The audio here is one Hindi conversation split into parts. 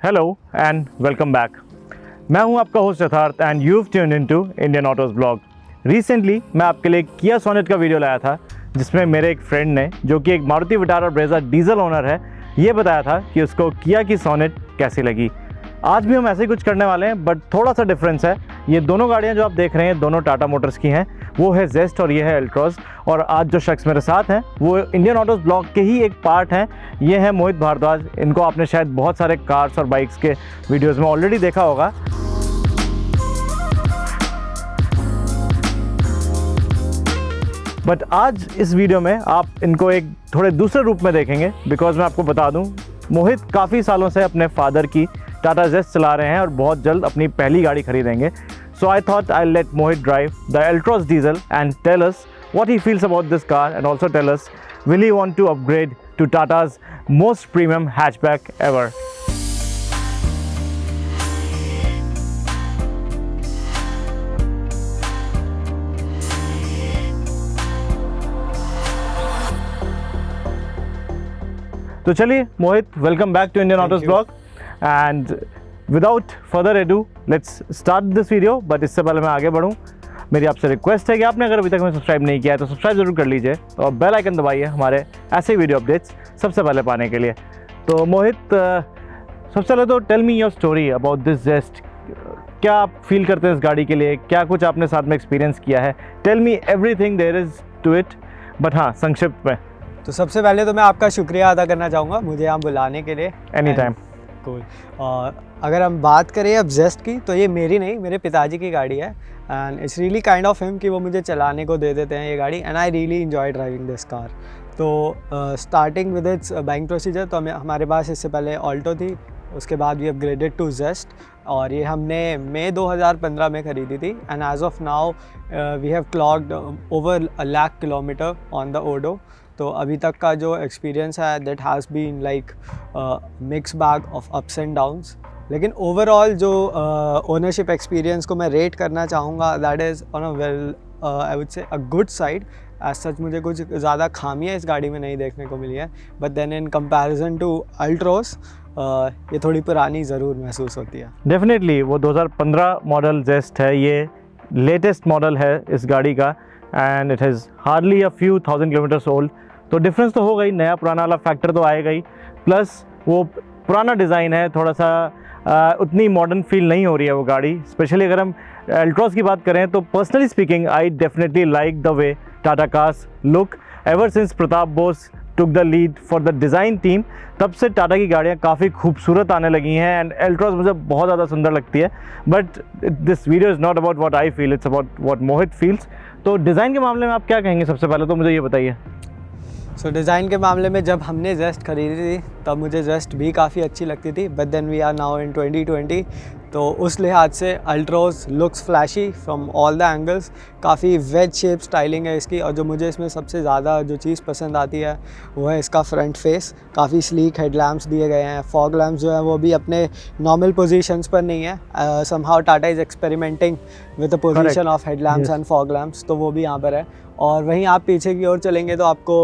Hello and welcome back. मैं हूं आपका होस्ट यथार्थ and you've tuned into Indian autos blog. Recently मैं आपके लिए किया सोनेट का वीडियो लाया था जिसमें मेरे एक फ्रेंड ने, जो कि एक Maruti Vitara Brezza diesel owner है, ये बताया था कि उसको किया की सोनेट कैसी लगी। आज भी हम ऐसे ही कुछ करने वाले हैं, बट थोड़ा सा डिफरेंस है। ये दोनों गाड़ियाँ जो आप देख रहे हैं दोनों टाटा मोटर्स की हैं, वो है जेस्ट और ये है अल्ट्रोज। और आज जो शख्स मेरे साथ हैं वो इंडियन ऑटोज ब्लॉग के ही एक पार्ट हैं। ये हैं मोहित भारद्वाज। इनको आपने शायद बहुत सारे कार्स और बाइक्स के वीडियोस में ऑलरेडी देखा होगा। बट आज इस वीडियो में आप इनको एक थोड़े दूसरे रूप में देखेंगे, बिकॉज मैं आपको बता दूं, मोहित काफ़ी सालों से अपने फादर की टाटा जेस्ट चला रहे हैं और बहुत जल्द अपनी पहली गाड़ी खरीदेंगे। So I thought I'll let Mohit drive the Altroz diesel and tell us what he feels about this car, and also tell us will he want to upgrade to Tata's most premium hatchback ever. तो चलिए Mohit, welcome back to Indian autos blog and without further ado let's start this video. But इससे पहले मैं आगे बढ़ूँ, मेरी आपसे रिक्वेस्ट है कि आपने अगर अभी तक हमें सब्सक्राइब नहीं किया है तो सब्सक्राइब जरूर कर लीजिए और बेल आइकन दबाइए हमारे ऐसे वीडियो अपडेट्स सबसे पहले पाने के लिए। तो मोहित, सबसे पहले तो tell me your story about this Zest. क्या आप फील करते हैं इस गाड़ी के लिए, क्या कुछ आपने साथ में एक्सपीरियंस किया है? Tell me everything there is to it, but हाँ, संक्षिप्त में। तो सबसे पहले तो मैं आपका शुक्रिया अदा करना चाहूँगा मुझे यहाँ बुलाने के लिए। Any time. कूल। और अगर हम बात करें अब जेस्ट की, तो ये मेरी नहीं, मेरे पिताजी की गाड़ी है and it's really kind of him कि वो मुझे चलाने को दे देते हैं ये गाड़ी, and I really enjoy driving this car. तो starting with its buying procedure, तो हमारे पास इससे पहले ऑल्टो थी, उसके बाद वी अपग्रेडेड टू जेस्ट, और ये हमने मई 2015 में ख़रीदी थी। And as of now we have clocked over 1 lakh kilometre on the odo. तो अभी तक का जो एक्सपीरियंस है that has been like mix bag of ups and downs, लेकिन ओवरऑल जो ओनरशिप एक्सपीरियंस को मैं रेट करना चाहूँगा that is on a well, I would say a good side. As such मुझे कुछ ज़्यादा खामियाँ इस गाड़ी में नहीं देखने को मिली है, but then in comparison to Altroz ये थोड़ी पुरानी ज़रूर महसूस होती है। डेफिनेटली वो 2015 मॉडल जेस्ट है, ये लेटेस्ट मॉडल है इस गाड़ी का, and it has hardly a few thousand kilometres old. तो डिफरेंस तो होगा ही, नया पुराना वाला फैक्टर तो आएगा ही, प्लस वो पुराना डिज़ाइन है, थोड़ा सा उतनी मॉडर्न फील नहीं हो रही है वो गाड़ी। स्पेशली अगर हम अल्ट्रोज की बात करें तो personally speaking I definitely like the way Tata cars look. Ever since Pratap Bose took the lead for the design team, तब से टाटा की गाड़ियाँ काफ़ी खूबसूरत आने लगी हैं, एंड अल्ट्रोज मुझे बहुत ज़्यादा सुंदर लगती है। But this video is not about what I feel, it's about what Mohit feels. तो डिज़ाइन के मामले में आप क्या कहेंगे? सबसे पहले तो मुझे ये बताइए। सो डिज़ाइन के मामले में जब हमने जेस्ट खरीदी थी तब मुझे जेस्ट भी काफ़ी अच्छी लगती थी, but then we are now in 2020, तो उस लिहाज से Altroz looks flashy from all the angles. काफ़ी वेज शेप स्टाइलिंग है इसकी, और जो मुझे इसमें सबसे ज़्यादा जो चीज़ पसंद आती है वो है इसका फ्रंट फेस। काफ़ी स्लीक हेडलैम्प्स दिए गए हैं। फॉग लैम्प्स जो है वो भी अपने नॉर्मल पोजीशंस पर नहीं है, somehow Tata is experimenting with the position of headlamps and fog lamps, तो वो भी यहाँ पर है। और वहीं आप पीछे की ओर चलेंगे तो आपको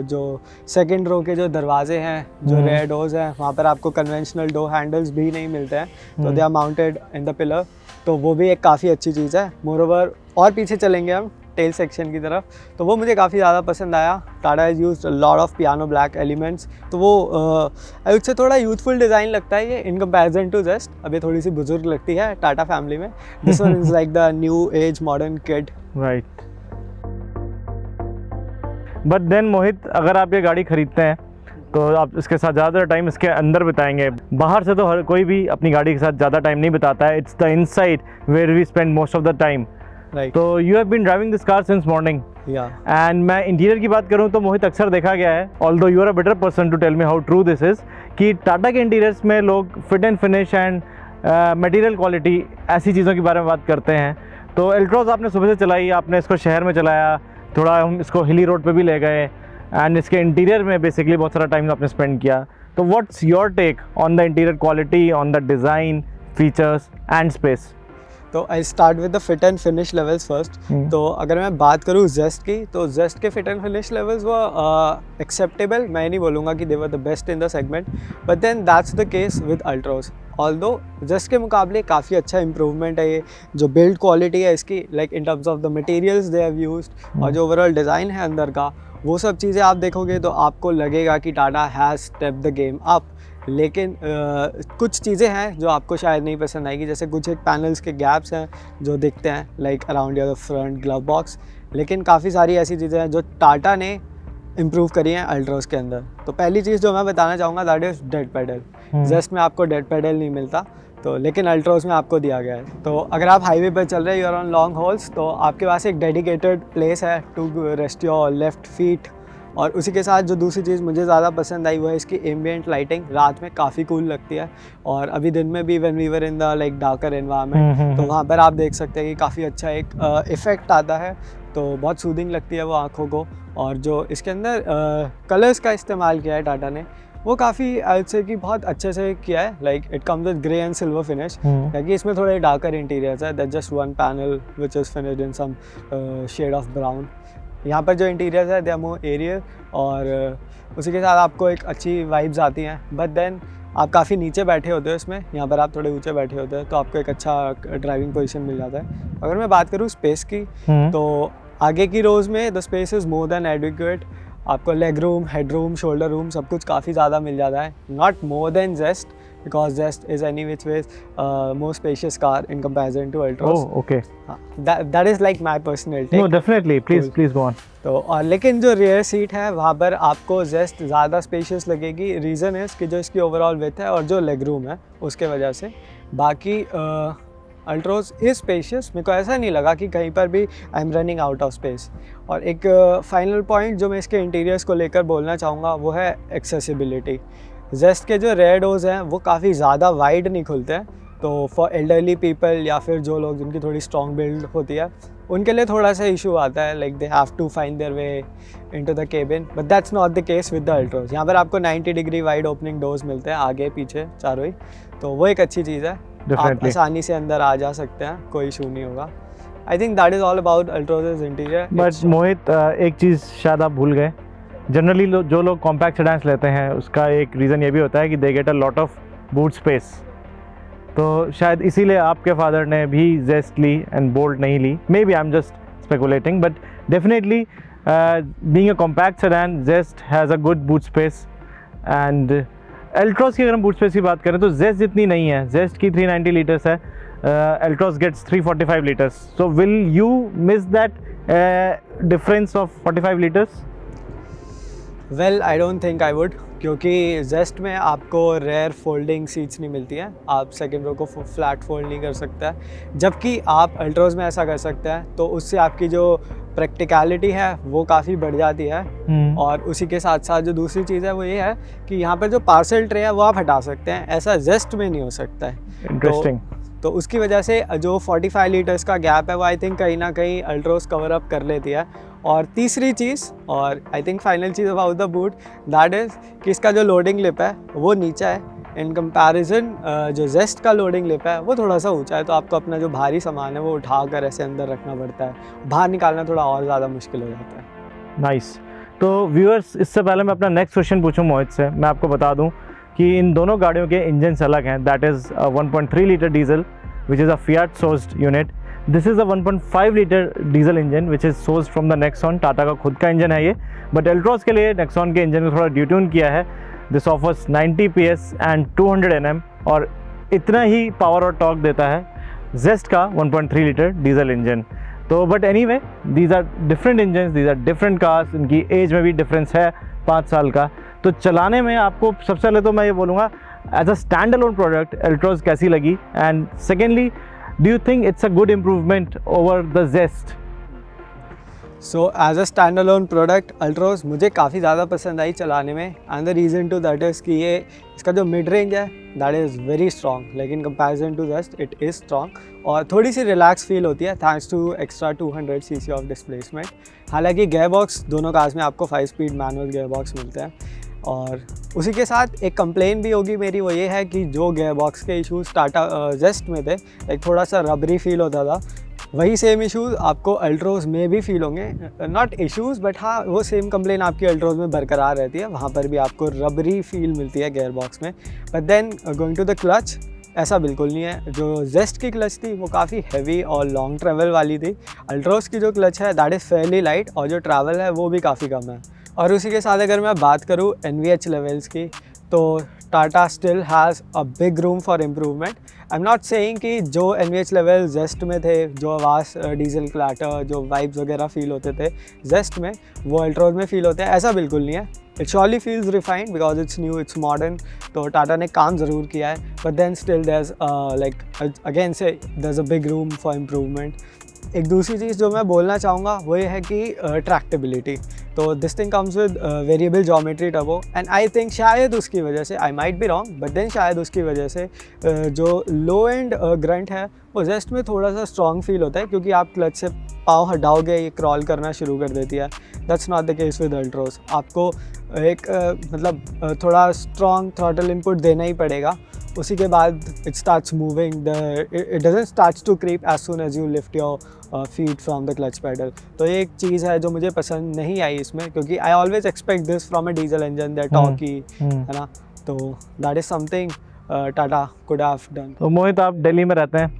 जो सेकंड रो के जो दरवाजे हैं, जो रेयर डोर्स हैं, वहाँ पर आपको कन्वेंशनल डोर हैंडल्स भी नहीं मिलते हैं, तो they are mounted in the pillar, तो वो भी एक काफ़ी अच्छी चीज़ है। मोरओवर और पीछे चलेंगे हम टेल सेक्शन की तरफ, तो वो मुझे काफ़ी ज़्यादा पसंद आया। Tata is used a lot of piano black elements, तो वो आई वुड से थोड़ा यूथफुल डिज़ाइन लगता है ये इन कंपैरिजन टू जेस्ट। अभी थोड़ी सी बुजुर्ग लगती है टाटा फैमिली में। This one is like the new age modern kid. Right. But then Mohit, अगर आप ये गाड़ी खरीदते हैं तो आप इसके साथ ज़्यादा टाइम इसके अंदर बिताएंगे। बाहर से तो हर कोई भी अपनी गाड़ी के साथ ज़्यादा टाइम नहीं बिताता है। It's the inside where we spend most of the time. Right. तो you have been driving this car since morning, and मैं इंटीरियर की बात करूँ तो मोहित अक्सर देखा गया है, although you are a better person to tell me how true this is, कि टाटा के इंटीरियर्स में लोग fit and finish and material quality ऐसी चीज़ों के बारे में बात करते हैं। तो अल्ट्रोज आपने सुबह से चलाई, आपने इसको शहर में चलाया, थोड़ा हम इसको हिली रोड पे भी ले गए, एंड इसके इंटीरियर में बेसिकली बहुत सारा टाइम आपने स्पेंड किया। तो what's your take on the interior quality, on the design, features and space? तो I start with the fit and finish levels first. तो अगर मैं बात करूँ जेस्ट की, तो जेस्ट के फिट एंड फिनिश लेवल्स वो एक्सेप्टेबल, मैं नहीं बोलूँगा कि they were the best in the segment, but then that's the case with Altroz. Although Zest के मुकाबले काफ़ी अच्छा इंप्रूवमेंट है ये, जो बिल्ड क्वालिटी है इसकी, like in terms of the materials they have used, और जो ओवरऑल डिज़ाइन है अंदर का, वो सब चीज़ें आप देखोगे तो आपको लगेगा कि Tata has step the game up. लेकिन कुछ चीज़ें हैं जो आपको शायद नहीं पसंद आएगी, जैसे कुछ एक पैनल्स के गैप्स हैं जो दिखते हैं like around your front glove box, लेकिन काफ़ी सारी ऐसी चीज़ें हैं जो टाटा ने इम्प्रूव करी हैं अल्ट्रोज के अंदर। तो पहली चीज़ जो मैं बताना चाहूँगा दैट इज़ डेड पेडल। जेस्ट में आपको डेड पेडल नहीं मिलता, तो लेकिन अल्ट्रोज में आपको दिया गया है। तो अगर आप हाईवे पर चल रहे हैं, you are on long hauls, तो आपके पास एक डेडिकेटेड प्लेस है to rest your left feet. और उसी के साथ जो दूसरी चीज़ मुझे ज़्यादा पसंद आई वो है इसकी एम्बियंट लाइटिंग, रात में काफ़ी कूल लगती है, और अभी दिन में भी when we were in the like darker environment, तो वहाँ पर आप देख सकते हैं कि काफ़ी अच्छा एक इफ़ेक्ट आता है, तो बहुत सूदिंग लगती है वो आँखों को। और जो इसके अंदर कलर्स का इस्तेमाल किया है टाटा ने, वो काफ़ी आई वुड से कि बहुत अच्छे से किया है, like it comes with grey and silver finish, क्योंकि इसमें थोड़े डार्कर इंटीरियर्स है, that just one panel which is finished in some shade of brown. यहाँ पर जो इंटीरियर्स है दे आर मोर एरियल, और उसी के साथ आपको एक अच्छी वाइब्स आती हैं, बट देन आप काफ़ी नीचे बैठे होते हो इसमें, यहाँ पर आप थोड़े ऊंचे बैठे होते हैं, तो आपको एक अच्छा ड्राइविंग पोजीशन मिल जाता है। अगर मैं बात करूँ स्पेस की, तो आगे की रोज़ में the space is more than adequate, आपको leg room, head room, shoulder room सब कुछ काफ़ी ज़्यादा मिल जाता है, not more than Zest, because Zest is any which ways more spacious car in comparison to Altroz. Oh, okay. That is like my personal take. No, definitely. Please, Cool. please go on. तो और लेकिन जो रियर सीट है वहाँ पर आपको Zest ज़्यादा स्पेशियस लगेगी। रीज़न है कि जो इसकी ओवरऑल विड्थ है और जो लेग रूम है उसके वजह से। बाकी अल्ट्रोज इज स्पेशियस, मेरे को ऐसा नहीं लगा कि कहीं पर भी I am running out of space. और एक फाइनल पॉइंट जो मैं इसके इंटीरियर्स को लेकर बोलना चाहूँगा वो है एक्सेसिबिलिटी। जेस्ट के जो रेयर डोर्स हैं वो काफ़ी ज़्यादा वाइड नहीं खुलते हैं, तो फॉर एल्डरली पीपल या फिर जो लोग जिनकी थोड़ी स्ट्रॉन्ग बिल्ड होती है उनके लिए थोड़ा सा इशू आता है, like they have to find their way into the cabin, but that's not the case with the Altroz. यहाँ पर आपको 90 डिग्री वाइड ओपनिंग डोर्स मिलते हैं आगे पीछे चारों ही, तो वो एक अच्छी चीज़ है, आप आसानी से अंदर आ जा सकते हैं, कोई इशू नहीं होगा। I think that is all about Altroz interior. But Mohit, एक चीज़ शायद आप भूल गए, जनरली जो लोग कॉम्पैक्ट सेडान्स लेते हैं उसका एक रीज़न ये भी होता है कि they get a lot of boot space, तो शायद इसीलिए आपके फादर ने भी जेस्ट ली एंड बोल्ट नहीं ली। Maybe I am just speculating, but definitely being a compact sedan Zest has a good boot space. And Altroz की अगर हम बूट स्पेस की बात करें तो जेस्ट जितनी नहीं है, जेस्ट की 390 लीटर्स है, Altroz gets 345 litres, so will you miss that difference of 45 litres? Well I don't think I would, क्योंकि जेस्ट में आपको रेयर फोल्डिंग सीट्स नहीं मिलती हैं, आप सेकंड रो को फ्लैट फोल्ड नहीं कर सकते हैं, जबकि आप अल्ट्रोज में ऐसा कर सकते हैं, तो उससे आपकी जो प्रैक्टिकलिटी है वो काफ़ी बढ़ जाती है। और उसी के साथ साथ जो दूसरी चीज़ है वो ये है कि यहाँ पर जो पार्सल ट्रे है वो आप हटा सकते हैं, ऐसा जेस्ट में नहीं हो सकता है। इंटरेस्टिंग। तो उसकी वजह से जो 45 लीटर्स का गैप है वो आई थिंक कहीं ना कहीं अल्ट्रोज कवर अप कर लेती है। और तीसरी चीज़, और I think final cheese about the boot, that is कि इसका जो लोडिंग लिप है वो नीचा है इन कंपैरिजन जो जेस्ट का लोडिंग लिप है वो थोड़ा सा ऊंचा है, तो आपको अपना जो भारी सामान है वो उठाकर ऐसे अंदर रखना पड़ता है, बाहर निकालना थोड़ा और ज़्यादा मुश्किल हो जाता है। नाइस। तो व्यूअर्स, इससे पहले मैं अपना नेक्स्ट क्वेश्चन पूछूं मोहित से, मैं आपको बता दूं कि इन दोनों गाड़ियों के इंजन्स अलग हैं। That is 1.3 litre diesel which is a Fiat sourced unit, this is a 1.5 litre diesel engine which is sourced from the Nexon, Tata का खुद का इंजन है ये, बट अल्ट्रोज के लिए नेक्सॉन के इंजन को थोड़ा ड्यूट्यून किया है। This offers 90 PS and 200 Nm, और इतना ही पावर और टॉर्क देता है जेस्ट का 1.3 लीटर डीजल इंजन। तो but anyway, these are different engines, these are different cars, इनकी एज में भी डिफरेंस है 5 साल का। तो चलाने में आपको सबसे पहले तो मैं ये बोलूँगा as a standalone product Altroz कैसी लगी, and secondly do you think it's a good improvement over the Zest? So as a standalone product Altroz मुझे काफ़ी ज़्यादा पसंद आई चलाने में, and the reason to that is कि ये इसका जो मिड रेंज है दैट इज़ वेरी स्ट्रॉन्ग, लेकिन comparison to Zest it is strong, और थोड़ी सी रिलैक्स फील होती है thanks to extra 200 cc of displacement. हालांकि गेयर बॉक्स दोनों कार्स में आपको 5 स्पीड मैनुअल गेयर बॉक्स मिलते हैं, और उसी के साथ एक कंप्लेन भी होगी मेरी, वो ये है कि जो गियर बॉक्स के इश्यूज़ टाटा जेस्ट में थे, लाइक थोड़ा सा रबरी फील होता था, वही सेम इश्यूज़ आपको अल्ट्रोज़ में भी फील होंगे। नॉट इश्यूज़ बट हाँ, वो सेम कंप्लेन आपकी अल्ट्रोज़ में बरकरार रहती है, वहाँ पर भी आपको रबरी फील मिलती है गियर बॉक्स में। But then going to the clutch, ऐसा बिल्कुल नहीं है। जो जेस्ट की क्लच थी वो काफ़ी हैवी और लॉन्ग ट्रैवल वाली थी। अल्ट्रोज़ की जो क्लच है दैट इज़ फेयरली लाइट, और जो ट्रैवल है वो भी काफ़ी कम है। और उसी के साथ अगर मैं बात करूँ NVH लेवल्स की, तो Tata still has a big room for improvement. I am not saying कि जो NVH लेवल जेस्ट में थे, जो आवाज़ डीजल क्लैटर, जो वाइब्स वगैरह फील होते थे जेस्ट में, वो अल्ट्रोज में फील होते हैं, ऐसा बिल्कुल नहीं है। It surely feels refined because it's new, it's modern, तो टाटा ने काम ज़रूर किया है, but then still there is like again say there is a big room for improvement. एक दूसरी चीज़ जो मैं बोलना चाहूँगा वो ये है कि ट्रैक्टेबिलिटी। तो this thing comes with variable geometry turbo, and I think शायद उसकी वजह से, I might be wrong, but then शायद उसकी वजह से जो लो एंड ग्रंट है वो जेस्ट में थोड़ा सा स्ट्रॉन्ग फील होता है, क्योंकि आप क्लच से पाँव हटाओगे ये क्रॉल करना शुरू कर देती है। That's not the case with Altroz. आपको एक मतलब थोड़ा स्ट्रॉन्ग थ्रॉटल इनपुट देना ही पड़ेगा, उसी के बाद it starts moving, it doesn't starts to creep as soon as you lift your feet from the clutch pedal. तो ये एक चीज़ है जो मुझे पसंद नहीं आई इसमें, क्योंकि I always expect this from a diesel engine, that talkie है ना, तो that is something Tata could have done. तो मोहित, आप दिल्ली में रहते हैं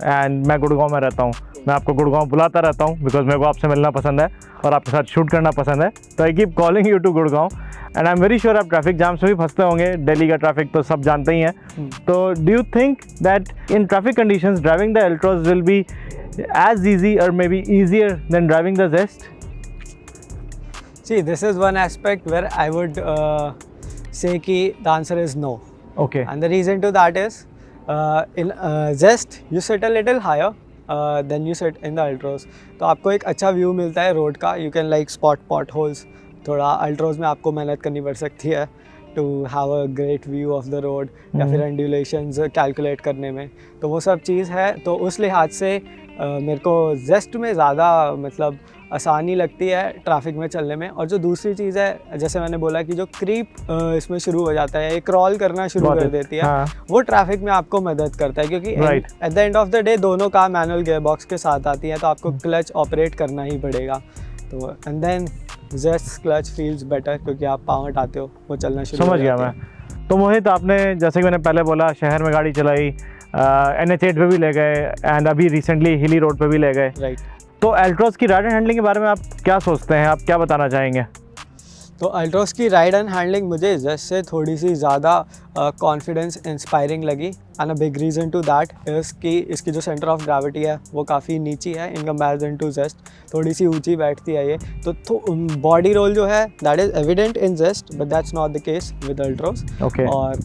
एंड मैं गुड़गांव में रहता हूँ। मैं आपको गुड़गांव बुलाता रहता हूँ बिकॉज मेरे को आपसे मिलना पसंद है और आपके साथ शूट करना पसंद है, तो I keep calling you to Gurgaon and I am very sure आप ट्रैफिक जाम्स में भी फंसते होंगे। दिल्ली का ट्रैफिक तो सब जानते ही हैं। तो do you think that in traffic conditions driving the Altroz will be as easy or maybe easier than driving the Zest? See, this is one aspect where I would say ki the answer is no. Okay. And the reason to that is in Zest you sit a little higher than you sit in the Altroz. तो आपको एक अच्छा व्यू मिलता है रोड का, you can like spot potholes. थोड़ा Altroz में आपको मेहनत करनी पड़ सकती है to have a great view of the road या फिर undulations calculate करने में, तो वो सब चीज़ है। तो उस लिहाज से मेरे को जेस्ट में ज़्यादा मतलब आसानी लगती है ट्रैफिक में चलने में। और जो दूसरी चीज़ है, जैसे मैंने बोला कि जो क्रीप इसमें शुरू हो जाता है, ये क्रॉल करना शुरू कर देती है, हाँ। वो ट्रैफिक में आपको मदद करता है, क्योंकि at the end of the day दोनों का मैनुअल गियर बॉक्स के साथ आती है, तो आपको क्लच ऑपरेट करना ही पड़ेगा। तो and then Zest clutch feels better, क्योंकि आप पाँव हटाते हो, वो चलना शुरू। समझ गया मैं। तो मोहित, आपने जैसे कि मैंने पहले बोला शहर में गाड़ी चलाई, NH8 पे भी ले गए एंड अभी रिसेंटली हिली रोड पे भी ले गए, राइट। तो अल्ट्रोज की राइड एंड हैंडलिंग के बारे में आप क्या सोचते हैं, आप क्या बताना चाहेंगे? तो अल्ट्रोज की राइड एंड हैंडलिंग मुझे जेस्ट से थोड़ी सी ज़्यादा कॉन्फिडेंस इंस्पायरिंग लगी, and a big reason to that is कि इसकी जो सेंटर ऑफ ग्रेविटी है वो काफ़ी नीची है इन कंपैरिजन टू जेस्ट, थोड़ी सी ऊंची बैठती है ये। तो बॉडी रोल जो है that is evident in Zest, but that's not the case with Altroz. Okay. और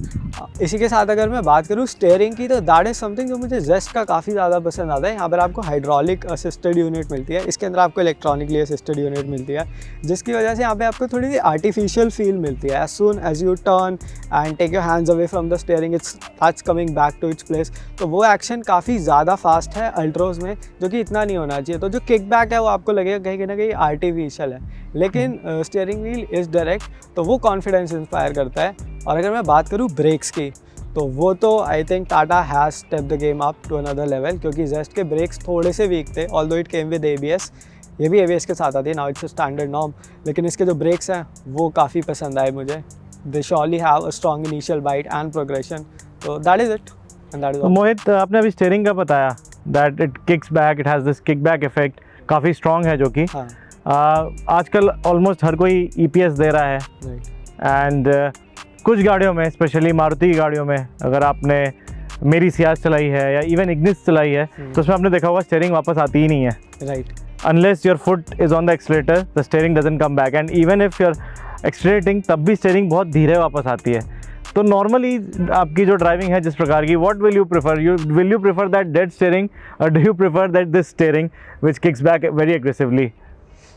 इसी के साथ अगर मैं बात करूँ स्टीयरिंग की, तो दैट इज़ समथिंग जो मुझे जेस्ट का काफ़ी ज़्यादा पसंद आता है। यहाँ पर आपको हाइड्रोलिक असिस्टेड यूनिट मिलती है, इसके अंदर आपको इलेक्ट्रॉनिकली असिस्टेड यूनिट मिलती है, जिसकी वजह से यहाँ पे आपको थोड़ी सी आर्टिफिशियल फील मिलती है। As soon as you turn and take your hands away from the steering, it's starts coming back to its place. तो वो एक्शन काफ़ी ज़्यादा फास्ट है अल्ट्रोज में, जो कि इतना नहीं होना चाहिए। तो जो किक बैक है वो आपको लगेगा कहीं ना कहीं आर्टिफिशियल है, लेकिन स्टीयरिंग व्हील इज़ डायरेक्ट, तो वो कॉन्फिडेंस इंस्पायर करता है। और अगर मैं बात करूँ ब्रेक्स की, तो वो तो I think Tata has step the game up to another level, क्योंकि जेस्ट के ब्रेक्स थोड़े से वीक थे, although it came with ABS, ये भी ABS के साथ आती है, नाउ इट्स स्टैंडर्ड नॉर्म, लेकिन इसके जो ब्रेक्स हैं वो काफ़ी पसंद आए मुझे। They surely have a strong initial bite and progression, तो that is it and that is all. Mohit, आपने अभी स्टीयरिंग का बताया that it kicks back, it has this kick back effect, काफ़ी स्ट्रॉन्ग है, जो कि हाँ। आजकल ऑलमोस्ट हर कोई EPS दे रहा है, एंड कुछ गाड़ियों में, स्पेशली मारुति की गाड़ियों में, अगर आपने मेरी सियाज चलाई है या इवन इग्निस चलाई है, तो उसमें आपने देखा होगा स्टीयरिंग वापस आती ही नहीं है, right. unless your foot is on the accelerator, the steering doesn't come back, and even if you're accelerating, तब भी steering बहुत धीरे वापस आती है। तो नॉर्मली आपकी जो ड्राइविंग है जिस प्रकार की, what will you prefer? Will you prefer that dead steering or do you prefer that this steering which kicks back very aggressively?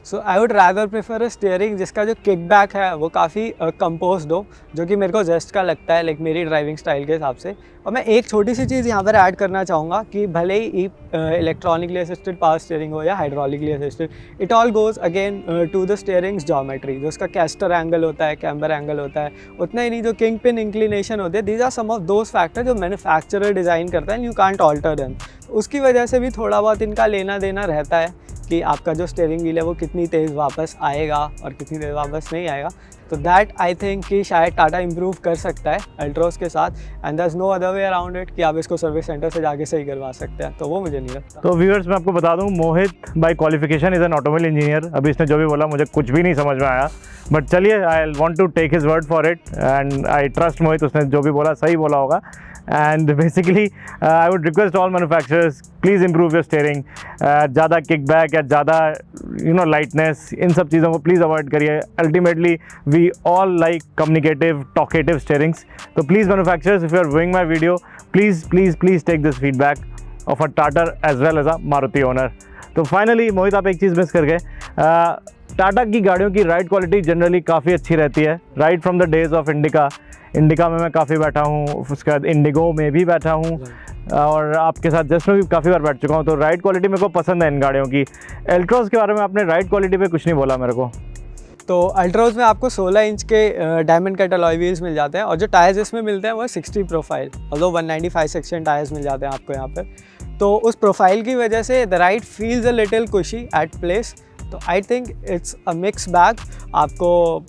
So I would rather prefer a steering जिसका जो किकबैक है वो काफ़ी कंपोज्ड हो, जो कि मेरे को जेस्ट का लगता है, लाइक मेरी ड्राइविंग स्टाइल के हिसाब से। और मैं एक छोटी सी चीज़ यहाँ पर ऐड करना चाहूँगा कि भले ही इलेक्ट्रॉनिकली असिस्टेड पावर स्टीयरिंग हो या hydraulically assisted, it all goes again to the steerings geometry. जो उसका कैस्टर एंगल होता है, कैम्बर एंगल होता है, उतना ही नहीं जो किंग पिन इंक्लिनेशन होते हैं, these are some of those factor जो मैन्युफैक्चरर डिज़ाइन करता है, यू कांट ऑल्टर देम। उसकी वजह से भी थोड़ा बहुत इनका लेना देना रहता है कि आपका जो स्टीयरिंग व्हील है वो कितनी तेज़ वापस आएगा और कितनी तेज़ वापस नहीं आएगा। तो दैट आई थिंक कि शायद टाटा इम्प्रूव कर सकता है अल्ट्रोज के साथ, and there is no other way around it कि आप इसको सर्विस सेंटर से जाके सही करवा सकते हैं। तो वो मुझे नहीं लगता। तो व्यूअर्स, मैं आपको बता दूं, Mohit by qualification is an automobile engineer. अभी इसने जो भी बोला मुझे कुछ भी नहीं समझ में आया, बट चलिए, I want to take his word for it and I trust Mohit, उसने जो भी बोला सही बोला होगा। And basically I would request all manufacturers, please improve your steering. ज़्यादा किकबैक या ज़्यादा लाइटनेस, इन सब चीज़ों को प्लीज़ अवॉइड करिए। Ultimately we all like communicative, talkative steerings. तो please manufacturers, if you are viewing my video, please take this feedback of a Tata as well as a Maruti owner. तो फाइनली मोहित, आप एक चीज़ मिस कर गए। टाटा की गाड़ियों की राइड क्वालिटी जनरली काफ़ी अच्छी रहती है, right from the days of indica में मैं काफ़ी बैठा हूँ, उसके बाद इंडिगो में भी बैठा हूँ, और आपके साथ जस्ट में भी काफ़ी बार बैठ चुका हूँ। तो राइड क्वालिटी मेरे को पसंद है इन गाड़ियों की। अल्ट्रोज के बारे में आपने राइड क्वालिटी पे कुछ नहीं बोला मेरे को। तो अल्ट्रोज में आपको 16 इंच के डायमंड कट अलॉय व्हील्स मिल जाते हैं, और जो टायर्स इसमें मिलते हैं वो 60 प्रोफाइल, और 195 सेक्शन टायर्स मिल जाते हैं आपको यहाँ पर। तो उस प्रोफाइल की वजह से the ride feels a little कुशी एट प्लेस। तो I think it's a mix bag. आपको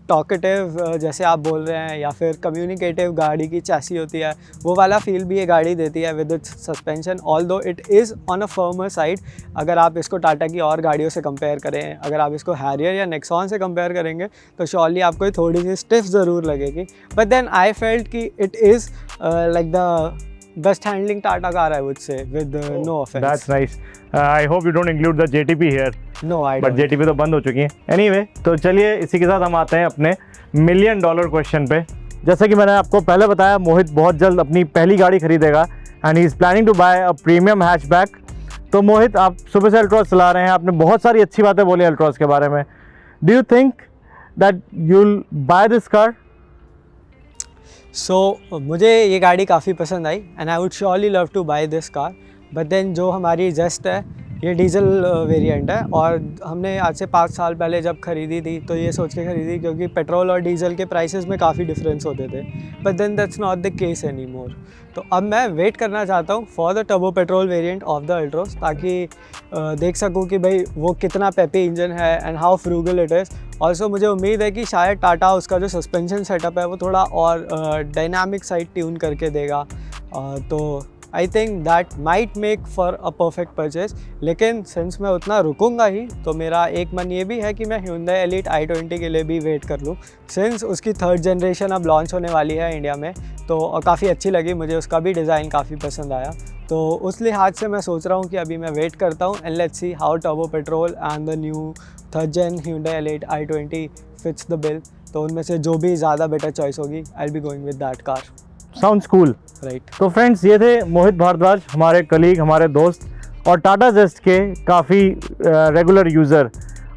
टॉकेटिव जैसे आप बोल रहे हैं, या फिर कम्युनिकेटिव गाड़ी की चैसी होती है, वो वाला फील भी ये गाड़ी देती है with its suspension, although it is on a firmer side. अगर आप इसको टाटा की और गाड़ियों से कंपेयर करें, अगर आप इसको हैरियर या नेक्सॉन से कंपेयर करेंगे, तो श्योरली आपको थोड़ी सी स्टिफ ज़रूर लगेगी। बट देन आई फेल्ट कि it is like the best handling Tata car, I would say, with no offense. That's nice. I hope you don't include the JTP here. No, I don't. But JTP तो बंद हो चुकी है। Anyway, तो चलिए इसी के साथ हम आते हैं अपने $1 million क्वेश्चन पे। जैसे कि मैंने आपको पहले बताया, मोहित बहुत जल्द अपनी पहली गाड़ी खरीदेगा and he is planning to buy a premium hatchback. तो मोहित, आप सुबह से अल्ट्रोज चला रहे हैं, आपने बहुत सारी अच्छी बातें बोली अल्ट्रोज के बारे में। Do you think that you will buy this car? So मुझे ये गाड़ी काफ़ी पसंद आई, and I would surely love to buy this car. But then जो हमारी जेस्ट है, ये डीजल वेरिएंट है, और हमने आज से 5 साल पहले जब ख़रीदी थी तो ये सोच के ख़रीदी क्योंकि पेट्रोल और डीजल के प्राइसेस में काफ़ी डिफरेंस होते थे। But then that's not the case any more. तो अब मैं वेट करना चाहता हूँ for the turbo petrol variant of the Altroz, ताकि देख सकूँ कि भाई वो कितना पेपी इंजन है and how frugal it is. Also मुझे उम्मीद है कि शायद टाटा उसका जो सस्पेंशन सेटअप है वो थोड़ा और डायनामिक साइड ट्यून करके देगा। तो I think that might make for a perfect purchase. लेकिन सिंस मैं उतना रुकूंगा ही, तो मेरा एक मन ये भी है कि मैं Hyundai Elite i20 के लिए भी वेट कर लूँ, सिंस उसकी 3rd जनरेशन अब लॉन्च होने वाली है इंडिया में। तो काफ़ी अच्छी लगी मुझे, उसका भी डिज़ाइन काफ़ी पसंद आया। तो उस लिहाज से मैं सोच रहा हूँ कि अभी मैं वेट करता हूँ, and let's see how turbo petrol and the new 3rd gen Hyundai Elite i20 fits the bill. तो उनमें से जो भी ज़्यादा बेटर चॉइस होगी, I will be going with that car. Sounds cool, right? तो फ्रेंड्स, ये थे मोहित भारद्वाज, हमारे कलीग, हमारे दोस्त, और टाटा जेस्ट के काफ़ी रेगुलर यूज़र,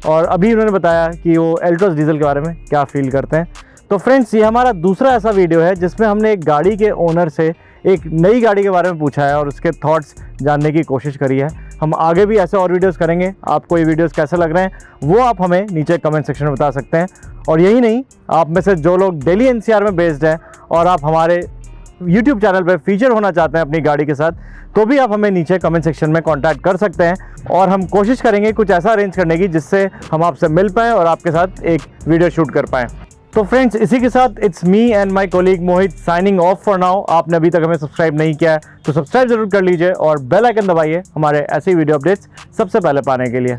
और अभी उन्होंने बताया कि वो अल्ट्रोज डीजल के बारे में क्या फील करते हैं। तो फ्रेंड्स, ये हमारा दूसरा ऐसा वीडियो है जिसमें हमने एक गाड़ी के ओनर से एक नई गाड़ी के बारे में पूछा है और उसके थॉट्स जानने की कोशिश करी है। हम आगे भी ऐसे और वीडियोस करेंगे। आपको ये वीडियोस कैसे लग रहे हैं वो आप हमें नीचे कमेंट सेक्शन में बता सकते हैं। और यही नहीं, आप में से जो लोग दिल्ली एनसीआर में बेस्ड हैं और आप हमारे YouTube चैनल पर फीचर होना चाहते हैं अपनी गाड़ी के साथ, तो भी आप हमें नीचे कमेंट सेक्शन में कांटेक्ट कर सकते हैं, और हम कोशिश करेंगे कुछ ऐसा अरेंज करने की जिससे हम आपसे मिल पाएँ और आपके साथ एक वीडियो शूट कर पाएँ। तो फ्रेंड्स, इसी के साथ it's me and my colleague Mohit signing off for now. आपने अभी तक हमें सब्सक्राइब नहीं किया है तो सब्सक्राइब जरूर कर लीजिए और बेल आइकन दबाइए हमारे ऐसे वीडियो अपडेट्स सबसे पहले पाने के लिए।